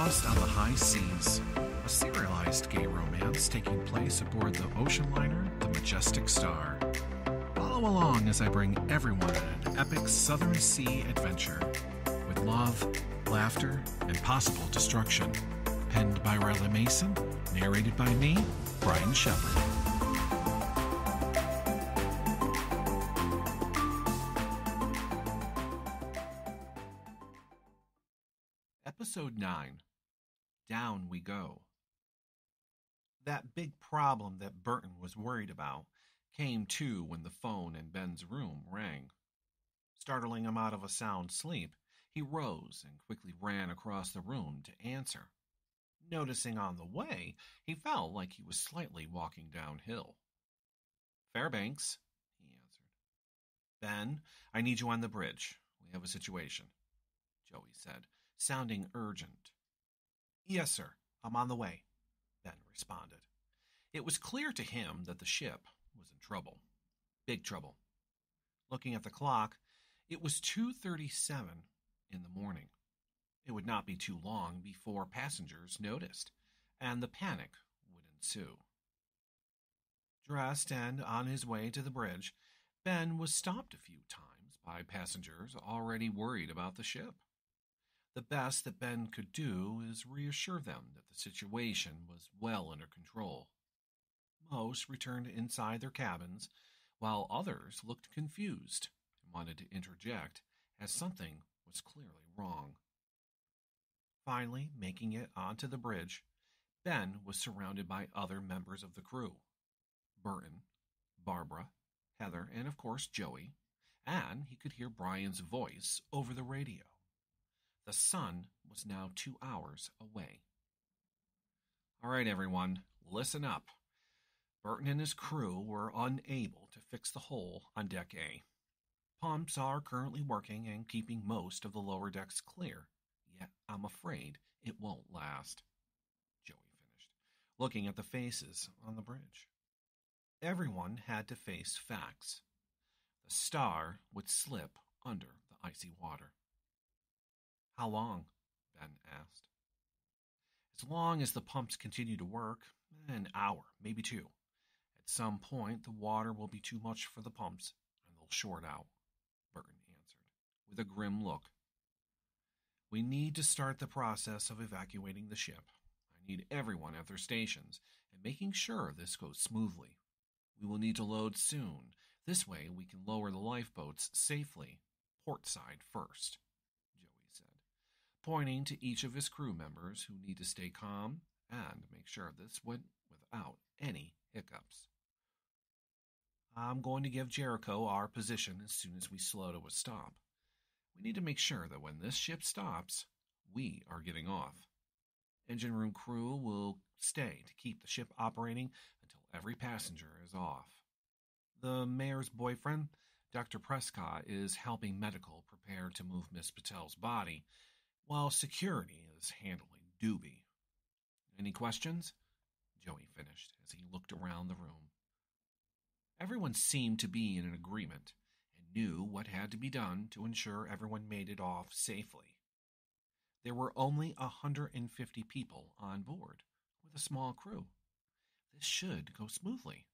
Lost on the High Seas, a serialized gay romance taking place aboard the ocean liner the Majestic Star. Follow along as I bring everyone on an epic Southern Sea adventure with love, laughter, and possible destruction. Penned by Riley Mason, narrated by me, Brian Shepard. Episode 9. Down We Go. That big problem that Burton was worried about came to when the phone in Ben's room rang. Startling him out of a sound sleep, he rose and quickly ran across the room to answer. Noticing on the way, he felt like he was slightly walking downhill. "Fairbanks," he answered. "Ben, I need you on the bridge. We have a situation," Joey said, sounding urgent. "Yes, sir. I'm on the way," Ben responded. It was clear to him that the ship was in trouble. Big trouble. Looking at the clock, it was 2:37 in the morning. It would not be too long before passengers noticed, and the panic would ensue. Dressed and on his way to the bridge, Ben was stopped a few times by passengers already worried about the ship. The best that Ben could do is reassure them that the situation was well under control. Most returned inside their cabins, while others looked confused and wanted to interject as something was clearly wrong. Finally, making it onto the bridge, Ben was surrounded by other members of the crew. Burton, Barbara, Heather, and of course Joey, and he could hear Brian's voice over the radio. The sun was now 2 hours away. "All right, everyone, listen up. Burton and his crew were unable to fix the hole on Deck A. Pumps are currently working and keeping most of the lower decks clear, yet I'm afraid it won't last," Joey finished, looking at the faces on the bridge. Everyone had to face facts. The Star would slip under the icy water. "How long?" Ben asked. "As long as the pumps continue to work, an hour, maybe 2. At some point, the water will be too much for the pumps, and they'll short out," Burton answered, with a grim look. "We need to start the process of evacuating the ship. I need everyone at their stations, and making sure this goes smoothly. We will need to load soon. This way we can lower the lifeboats safely, port side first," Joey said, pointing to each of his crew members who need to stay calm and make sure this went without any hiccups. "I'm going to give Jericho our position as soon as we slow to a stop. We need to make sure that when this ship stops, we are getting off. Engine room crew will stay to keep the ship operating until every passenger is off. The mayor's boyfriend, Dr. Prescott, is helping medical prepare to move Miss Patel's body, while security is handling Doobie. Any questions?" Joey finished as he looked around the room. Everyone seemed to be in an agreement and knew what had to be done to ensure everyone made it off safely. There were only 150 people on board, with a small crew. This should go smoothly,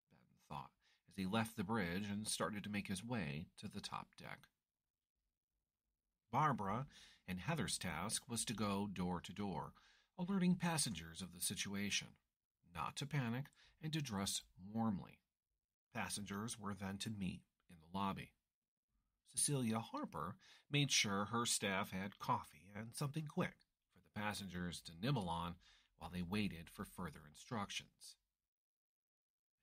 Ben thought, as he left the bridge and started to make his way to the top deck. Barbara and Heather's task was to go door to door, alerting passengers of the situation, not to panic, and to dress warmly. Passengers were then to meet in the lobby. Cecilia Harper made sure her staff had coffee and something quick for the passengers to nibble on while they waited for further instructions.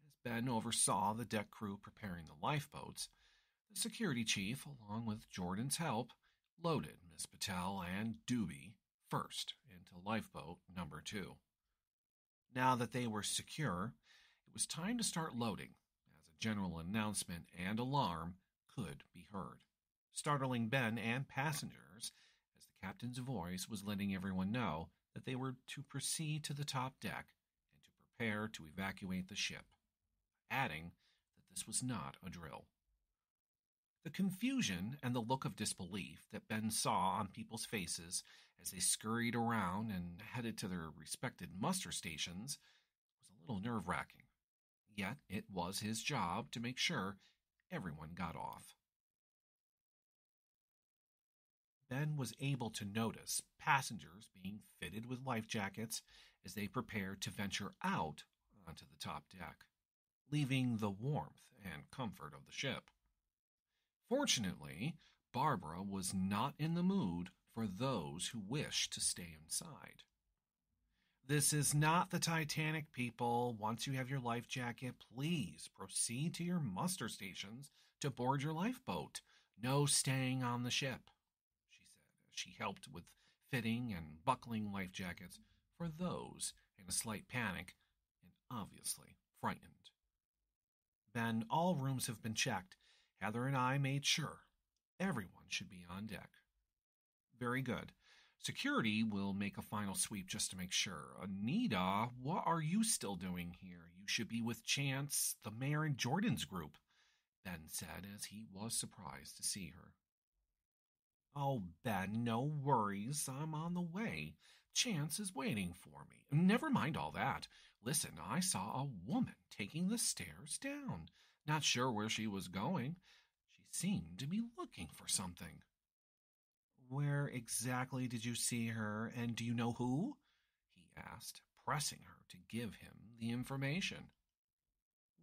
As Ben oversaw the deck crew preparing the lifeboats, the security chief, along with Jordan's help, loaded Miss Patel and Doobie first into lifeboat number 2. Now that they were secure, it was time to start loading, as a general announcement and alarm could be heard, startling Ben and passengers as the captain's voice was letting everyone know that they were to proceed to the top deck and to prepare to evacuate the ship, adding that this was not a drill. The confusion and the look of disbelief that Ben saw on people's faces as they scurried around and headed to their respected muster stations was a little nerve-wracking. Yet it was his job to make sure everyone got off. Ben was able to notice passengers being fitted with life jackets as they prepared to venture out onto the top deck, leaving the warmth and comfort of the ship. Fortunately, Barbara was not in the mood for those who wished to stay inside. This is not the Titanic, people. Once you have your life jacket, please proceed to your muster stations to board your lifeboat. No staying on the ship, she said as she helped with fitting and buckling life jackets for those in a slight panic and obviously frightened. Ben, all rooms have been checked. Heather and I made sure everyone should be on deck. Very good. Security will make a final sweep just to make sure. Anita, what are you still doing here? You should be with Chance, the mayor, and Jordan's group, Ben said as he was surprised to see her. Oh, Ben, no worries. I'm on the way. Chance is waiting for me. Never mind all that. Listen, I saw a woman taking the stairs down. Not sure where she was going. She seemed to be looking for something. Where exactly did you see her, and do you know who? He asked, pressing her to give him the information.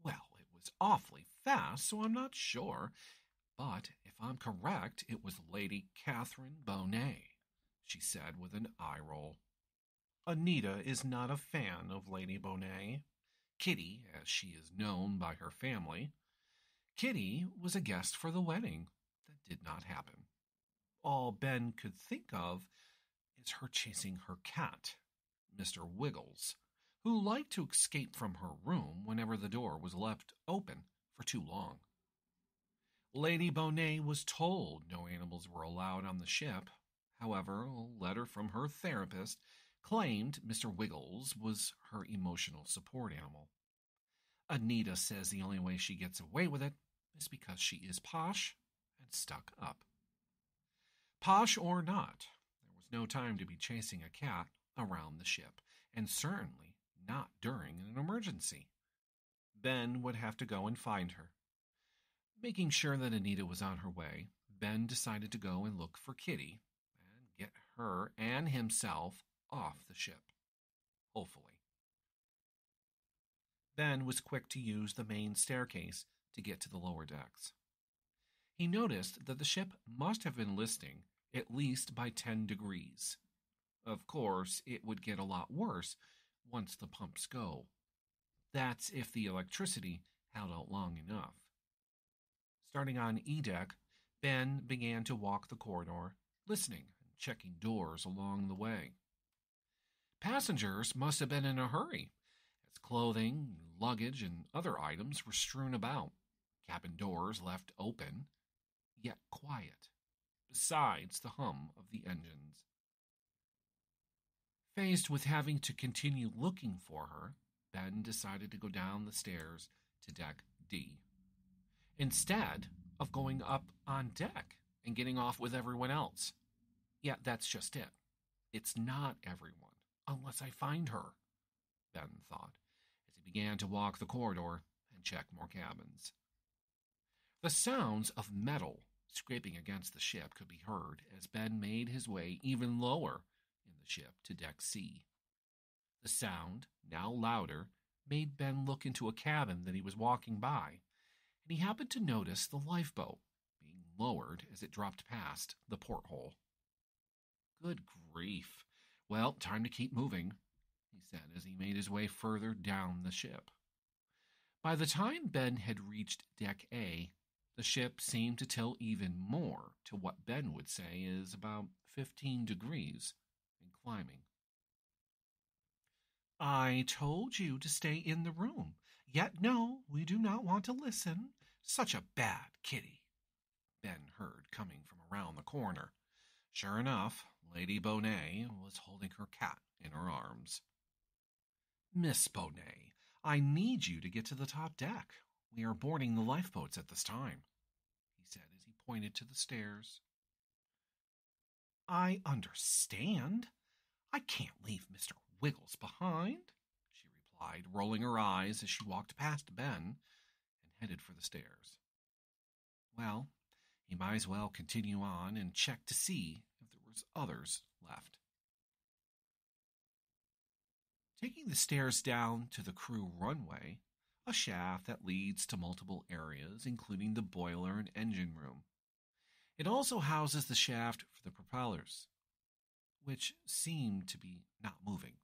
Well, it was awfully fast, so I'm not sure. But if I'm correct, it was Lady Catherine Bonet, she said with an eye roll. Anita is not a fan of Lady Bonet. Kitty, as she is known by her family. Kitty was a guest for the wedding. That did not happen. All Ben could think of is her chasing her cat, Mr. Wiggles, who liked to escape from her room whenever the door was left open for too long. Lady Bonet was told no animals were allowed on the ship. However, a letter from her therapist claimed Mr. Wiggles was her emotional support animal. Anita says the only way she gets away with it is because she is posh and stuck up. Posh or not, there was no time to be chasing a cat around the ship, and certainly not during an emergency. Ben would have to go and find her. Making sure that Anita was on her way, Ben decided to go and look for Kitty and get her and himself off the ship, hopefully. Ben was quick to use the main staircase to get to the lower decks. He noticed that the ship must have been listing at least by 10 degrees. Of course, it would get a lot worse once the pumps go. That's if the electricity held out long enough. Starting on E-deck, Ben began to walk the corridor, listening and checking doors along the way. Passengers must have been in a hurry, as clothing, luggage, and other items were strewn about, cabin doors left open, yet quiet, besides the hum of the engines. Faced with having to continue looking for her, Ben decided to go down the stairs to deck D, instead of going up on deck and getting off with everyone else. Yeah, that's just it. It's not everyone, unless I find her, Ben thought, as he began to walk the corridor and check more cabins. The sounds of metal scraping against the ship could be heard as Ben made his way even lower in the ship to deck C. The sound, now louder, made Ben look into a cabin that he was walking by, and he happened to notice the lifeboat being lowered as it dropped past the porthole. Good grief. Well, time to keep moving, he said as he made his way further down the ship. By the time Ben had reached deck A, the ship seemed to tilt even more to what Ben would say is about 15 degrees and climbing. I told you to stay in the room. Yet no, we do not want to listen. Such a bad kitty, Ben heard coming from around the corner. Sure enough, Lady Bonet was holding her cat in her arms. Miss Bonet, I need you to get to the top deck. We are boarding the lifeboats at this time, he said as he pointed to the stairs. "I understand. I can't leave Mr. Wiggles behind," she replied, rolling her eyes as she walked past Ben and headed for the stairs. Well, he might as well continue on and check to see if there was others left. Taking the stairs down to the crew runway, a shaft that leads to multiple areas, including the boiler and engine room. It also houses the shaft for the propellers, which seemed to be not moving.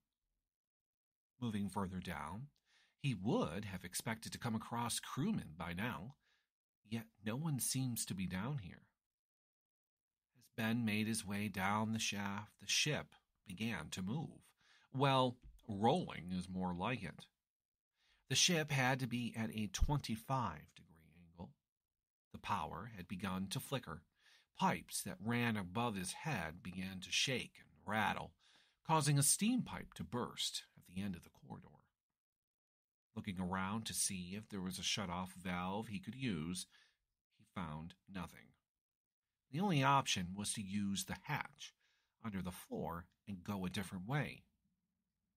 Moving further down, he would have expected to come across crewmen by now, yet no one seems to be down here. As Ben made his way down the shaft, the ship began to move. Well, rolling is more like it. The ship had to be at a 25-degree angle. The power had begun to flicker. Pipes that ran above his head began to shake and rattle, causing a steam pipe to burst at the end of the corridor. Looking around to see if there was a shut-off valve he could use, he found nothing. The only option was to use the hatch under the floor and go a different way.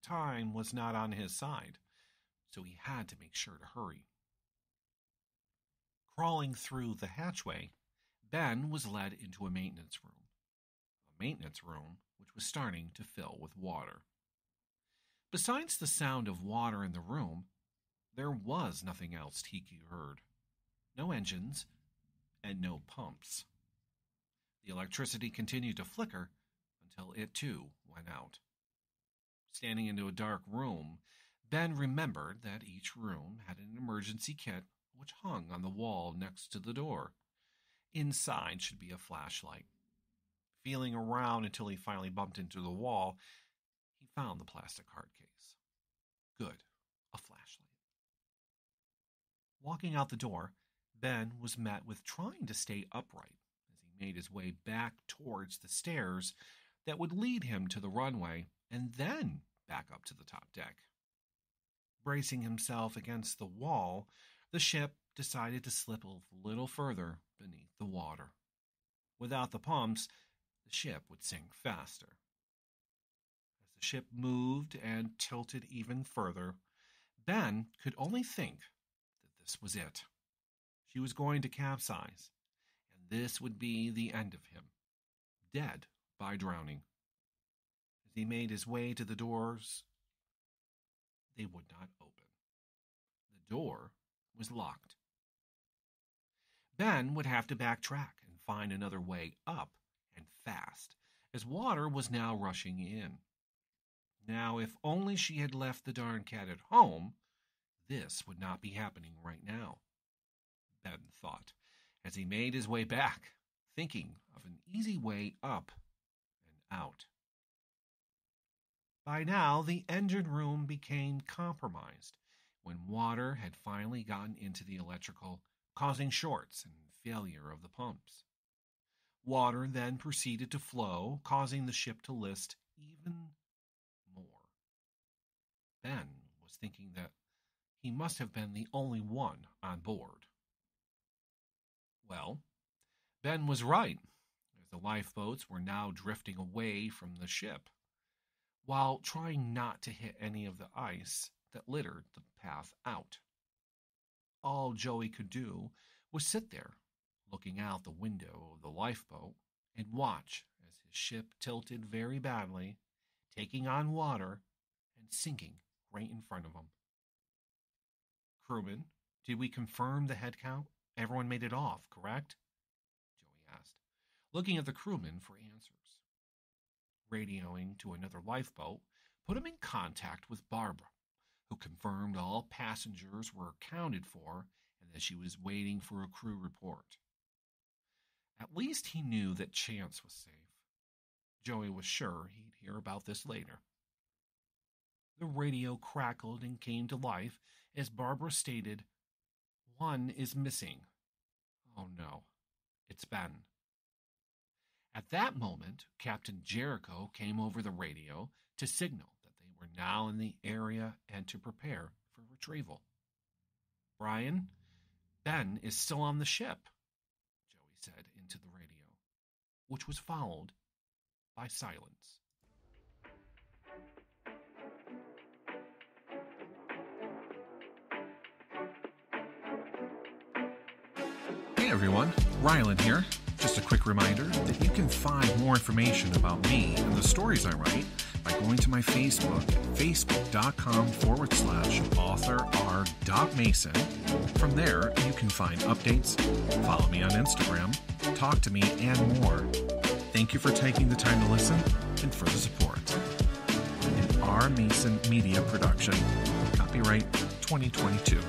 Time was not on his side, so he had to make sure to hurry. Crawling through the hatchway, Ben was led into a maintenance room which was starting to fill with water. Besides the sound of water in the room, there was nothing else Tiki heard. No engines and no pumps. The electricity continued to flicker until it too went out. Standing into a dark room, Ben remembered that each room had an emergency kit which hung on the wall next to the door. Inside should be a flashlight. Feeling around until he finally bumped into the wall, he found the plastic hard case. Good, a flashlight. Walking out the door, Ben was met with trying to stay upright as he made his way back towards the stairs that would lead him to the runway and then back up to the top deck. Bracing himself against the wall, the ship decided to slip a little further beneath the water. Without the pumps, the ship would sink faster. As the ship moved and tilted even further, Ben could only think that this was it. She was going to capsize, and this would be the end of him, dead by drowning. As he made his way to the doors, they would not open. The door was locked. Ben would have to backtrack and find another way up, and fast, as water was now rushing in. Now, if only she had left the darn cat at home, this would not be happening right now, Ben thought, as he made his way back, thinking of an easy way up and out. By now, the engine room became compromised when water had finally gotten into the electrical, causing shorts and failure of the pumps. Water then proceeded to flow, causing the ship to list even more. Ben was thinking that he must have been the only one on board. Well, Ben was right, as the lifeboats were now drifting away from the ship, while trying not to hit any of the ice that littered the path out. All Joey could do was sit there, looking out the window of the lifeboat, and watch as his ship tilted very badly, taking on water and sinking right in front of him. "Crewman, did we confirm the head count? Everyone made it off, correct?" Joey asked, looking at the crewman for answers. Radioing to another lifeboat put him in contact with Barbara, who confirmed all passengers were accounted for and that she was waiting for a crew report. At least he knew that Chance was safe. Joey was sure he'd hear about this later. The radio crackled and came to life as Barbara stated, "One is missing. Oh no, it's Ben." At that moment, Captain Jericho came over the radio to signal that they were now in the area and to prepare for retrieval. "Brian, Ben is still on the ship," Joey said into the radio, which was followed by silence. Hey everyone, Rylan here. Just a quick reminder that you can find more information about me and the stories I write by going to my Facebook at facebook.com/author.r.mason. From there, you can find updates, follow me on Instagram, talk to me, and more. Thank you for taking the time to listen and for the support. An R. Mason Media Production. Copyright 2022.